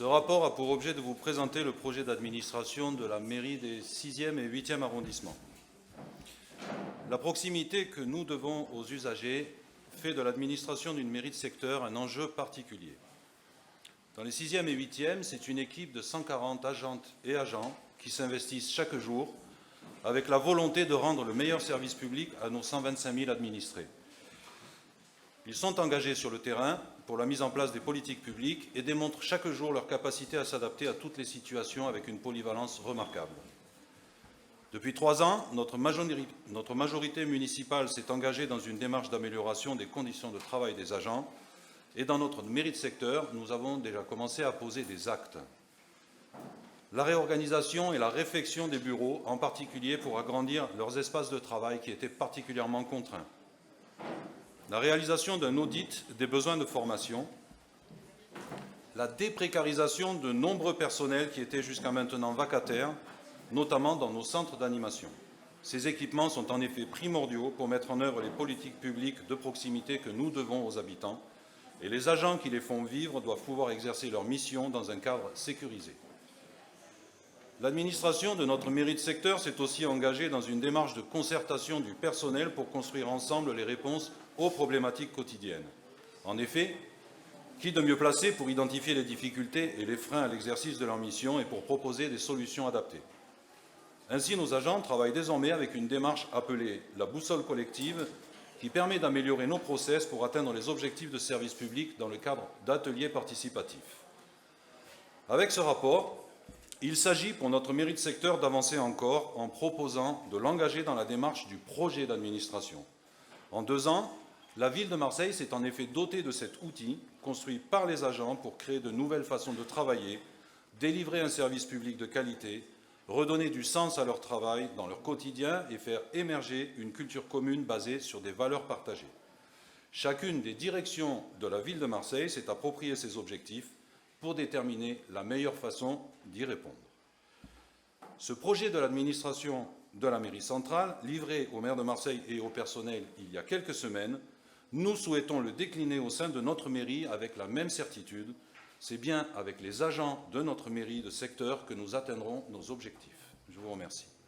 Ce rapport a pour objet de vous présenter le projet d'administration de la mairie des 6e et 8e arrondissements. La proximité que nous devons aux usagers fait de l'administration d'une mairie de secteur un enjeu particulier. Dans les 6e et 8e, c'est une équipe de 140 agentes et agents qui s'investissent chaque jour avec la volonté de rendre le meilleur service public à nos 125 000 administrés. Ils sont engagés sur le terrain pour la mise en place des politiques publiques et démontrent chaque jour leur capacité à s'adapter à toutes les situations avec une polyvalence remarquable. Depuis 3 ans, notre majorité municipale s'est engagée dans une démarche d'amélioration des conditions de travail des agents et dans notre mairie de secteur, nous avons déjà commencé à poser des actes. La réorganisation et la réfection des bureaux, en particulier pour agrandir leurs espaces de travail qui étaient particulièrement contraints. La réalisation d'un audit des besoins de formation, la déprécarisation de nombreux personnels qui étaient jusqu'à maintenant vacataires, notamment dans nos centres d'animation. Ces équipements sont en effet primordiaux pour mettre en œuvre les politiques publiques de proximité que nous devons aux habitants, et les agents qui les font vivre doivent pouvoir exercer leur mission dans un cadre sécurisé. L'administration de notre mairie de secteur s'est aussi engagée dans une démarche de concertation du personnel pour construire ensemble les réponses aux problématiques quotidiennes. En effet, qui de mieux placé pour identifier les difficultés et les freins à l'exercice de leur mission et pour proposer des solutions adaptées. Ainsi, nos agents travaillent désormais avec une démarche appelée la boussole collective qui permet d'améliorer nos process pour atteindre les objectifs de service public dans le cadre d'ateliers participatifs. Avec ce rapport, il s'agit pour notre mairie de secteur d'avancer encore en proposant de l'engager dans la démarche du projet d'administration. En 2 ans, la ville de Marseille s'est en effet dotée de cet outil construit par les agents pour créer de nouvelles façons de travailler, délivrer un service public de qualité, redonner du sens à leur travail dans leur quotidien et faire émerger une culture commune basée sur des valeurs partagées. Chacune des directions de la ville de Marseille s'est approprié ces objectifs pour déterminer la meilleure façon d'y répondre. Ce projet de l'administration de la mairie centrale, livré au maire de Marseille et au personnel il y a quelques semaines, nous souhaitons le décliner au sein de notre mairie avec la même certitude. C'est bien avec les agents de notre mairie de secteur que nous atteindrons nos objectifs. Je vous remercie.